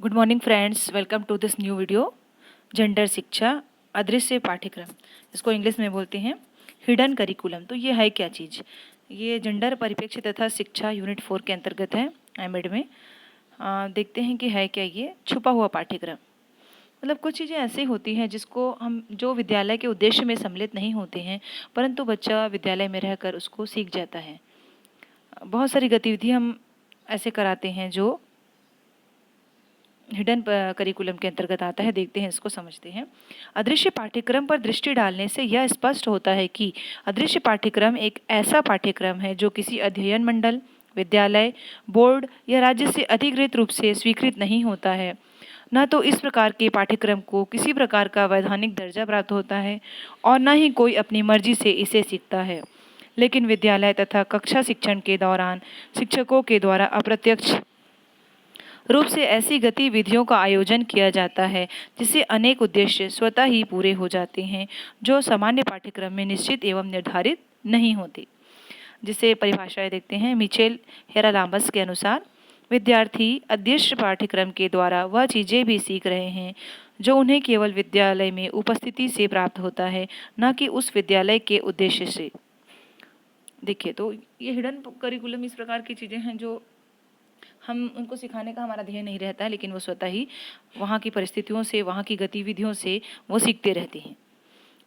Good morning friends, welcome to this new video. Gender शिक्षा अदृश्य पाठ्यक्रम, इसको इंग्लिश में बोलते हैं हिडन करिकुलम। तो ये है क्या चीज़? ये जेंडर परिप्रेक्ष्य तथा शिक्षा यूनिट 4 के अंतर्गत है एमएड में। देखते हैं कि है क्या ये छुपा हुआ पाठ्यक्रम। मतलब कुछ चीज़ें ऐसी होती हैं जिसको हम जो विद्यालय के उद्देश्य में सम्मिलित नहीं होते हैं, परंतु बच्चा विद्यालय में रहकर उसको सीख जाता है। बहुत सारी गतिविधि हम ऐसे कराते हैं जो हिडन करिकुलम के अंतर्गत आता है। देखते हैं, इसको समझते हैं। अदृश्य पाठ्यक्रम पर दृष्टि डालने से यह स्पष्ट होता है कि अदृश्य पाठ्यक्रम एक ऐसा पाठ्यक्रम है जो किसी अध्ययन मंडल, विद्यालय, बोर्ड या राज्य से अधिकृत रूप से स्वीकृत नहीं होता है। न तो इस प्रकार के पाठ्यक्रम को किसी प्रकार का वैधानिक दर्जा प्राप्त होता है और न ही कोई अपनी मर्जी से इसे सीखता है, लेकिन विद्यालय तथा कक्षा शिक्षण के दौरान शिक्षकों के द्वारा अप्रत्यक्ष रूप से ऐसी गतिविधियों का आयोजन किया जाता है जिससे अनेक उद्देश्य स्वतः ही पूरे हो जाते हैं जो सामान्य पाठ्यक्रम में निश्चित एवं निर्धारित नहीं होते। जिसे परिभाषाएं देखते हैं। मिचेल हेरालाम्बस के अनुसार विद्यार्थी अदृश्य पाठ्यक्रम के द्वारा वह चीज़ें भी सीख रहे हैं जो उन्हें केवल विद्यालय में उपस्थिति से प्राप्त होता है, न कि उस विद्यालय के उद्देश्य से। देखिए, तो ये हिडन करिकुलम इस प्रकार की चीज़ें हैं जो हम उनको सिखाने का हमारा ध्येय नहीं रहता है, लेकिन वो स्वतः ही वहाँ की परिस्थितियों से, वहाँ की गतिविधियों से वो सीखते रहते हैं।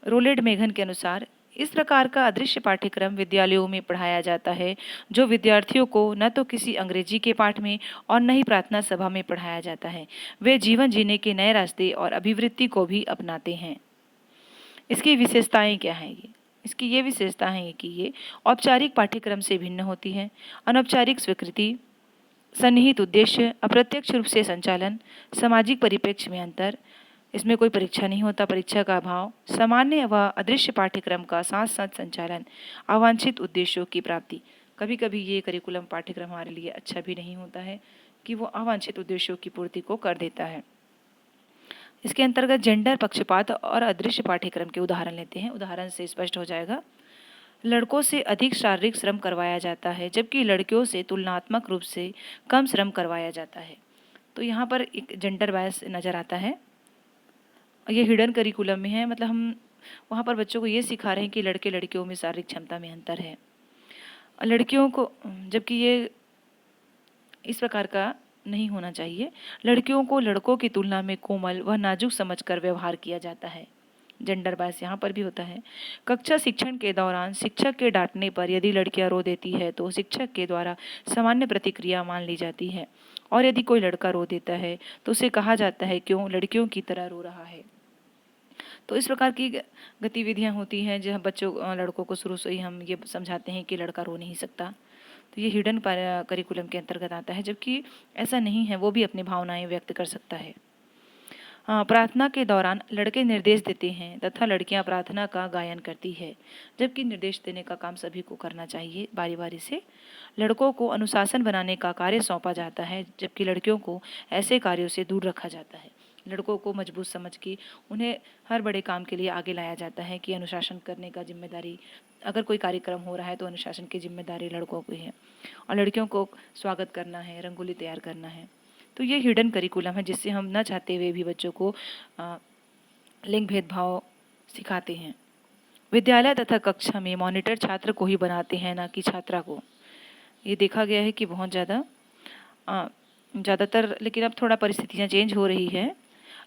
रोलेड मेघन के अनुसार इस प्रकार का अदृश्य पाठ्यक्रम विद्यालयों में पढ़ाया जाता है जो विद्यार्थियों को न तो किसी अंग्रेजी के पाठ में और न ही प्रार्थना सभा में पढ़ाया जाता है। वे जीवन जीने के नए रास्ते और अभिवृत्ति को भी अपनाते हैं। इसकी विशेषताएं क्या हैं? इसकी ये विशेषता है कि ये औपचारिक पाठ्यक्रम से भिन्न होती है। अनौपचारिक स्वीकृति, सन्निहित उद्देश्य, अप्रत्यक्ष रूप से संचालन, सामाजिक परिप्रेक्ष्य में अंतर, इसमें कोई परीक्षा नहीं होता, परीक्षा का अभाव, सामान्य व अदृश्य पाठ्यक्रम का साथ साथ संचालन, अवांछित उद्देश्यों की प्राप्ति। कभी कभी ये करिकुलम पाठ्यक्रम हमारे लिए अच्छा भी नहीं होता है कि वो अवांछित उद्देश्यों की पूर्ति को कर देता है। इसके अंतर्गत जेंडर पक्षपात और अदृश्य पाठ्यक्रम के उदाहरण लेते हैं। उदाहरण से स्पष्ट हो जाएगा। लड़कों से अधिक शारीरिक श्रम करवाया जाता है जबकि लड़कियों से तुलनात्मक रूप से कम श्रम करवाया जाता है। तो यहाँ पर एक जेंडर बायस नज़र आता है। ये हिडन करिकुलम में है, मतलब हम वहाँ पर बच्चों को ये सिखा रहे हैं कि लड़के लड़कियों में शारीरिक क्षमता में अंतर है, लड़कियों को, जबकि ये इस प्रकार का नहीं होना चाहिए। लड़कियों को लड़कों की तुलना में कोमल व नाजुक समझकर व्यवहार किया जाता है। जेंडर बायस यहाँ पर भी होता है। कक्षा शिक्षण के दौरान शिक्षक के डांटने पर यदि लड़कियां रो देती है तो शिक्षक के द्वारा सामान्य प्रतिक्रिया मान ली जाती है, और यदि कोई लड़का रो देता है तो उसे कहा जाता है क्यों लड़कियों की तरह रो रहा है। तो इस प्रकार की गतिविधियां होती हैं जहाँ बच्चों लड़कों को शुरू से ही हम ये समझाते हैं कि लड़का रो नहीं सकता। तो ये हिडन करिकुलम के अंतर्गत आता है, जबकि ऐसा नहीं है, वो भी अपनी भावनाएं व्यक्त कर सकता है। प्रार्थना के दौरान लड़के निर्देश देते हैं तथा लड़कियां प्रार्थना का गायन करती है, जबकि निर्देश देने का काम सभी को करना चाहिए बारी बारी से। लड़कों को अनुशासन बनाने का कार्य सौंपा जाता है जबकि लड़कियों को ऐसे कार्यों से दूर रखा जाता है। लड़कों को मजबूत समझ के उन्हें हर बड़े काम के लिए आगे लाया जाता है कि अनुशासन करने का जिम्मेदारी, अगर कोई कार्यक्रम हो रहा है तो अनुशासन की जिम्मेदारी लड़कों की है, और लड़कियों को स्वागत करना है, रंगोली तैयार करना है। तो ये हिडन करिकुलम है जिससे हम न चाहते हुए भी बच्चों को लिंग भेदभाव सिखाते हैं। विद्यालय तथा कक्षा में मॉनिटर छात्र को ही बनाते हैं, ना कि छात्रा को। ये देखा गया है कि बहुत ज़्यादातर, लेकिन अब थोड़ा परिस्थितियाँ चेंज हो रही है।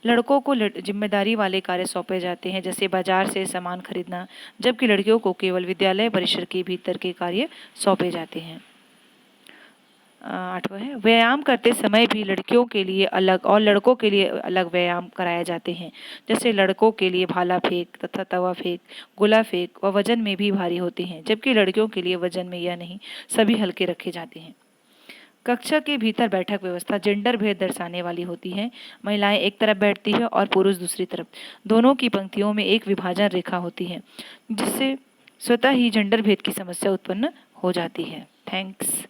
लड़कों को जिम्मेदारी वाले कार्य सौंपे जाते हैं जैसे बाजार से सामान खरीदना, जबकि लड़कियों को केवल विद्यालय परिसर के भीतर के कार्य सौंपे जाते हैं। 8वां है, व्यायाम करते समय भी लड़कियों के लिए अलग और लड़कों के लिए अलग व्यायाम कराए जाते हैं। जैसे लड़कों के लिए भाला फेंक तथा तवा फेंक, गोला फेंक व वजन में भी भारी होते हैं, जबकि लड़कियों के लिए वजन में या नहीं सभी हल्के रखे जाते हैं। कक्षा के भीतर बैठक व्यवस्था जेंडर भेद दर्शाने वाली होती है। महिलाएं एक तरफ बैठती है और पुरुष दूसरी तरफ। दोनों की पंक्तियों में एक विभाजन रेखा होती है जिससे स्वतः ही जेंडर भेद की समस्या उत्पन्न हो जाती है। थैंक्स।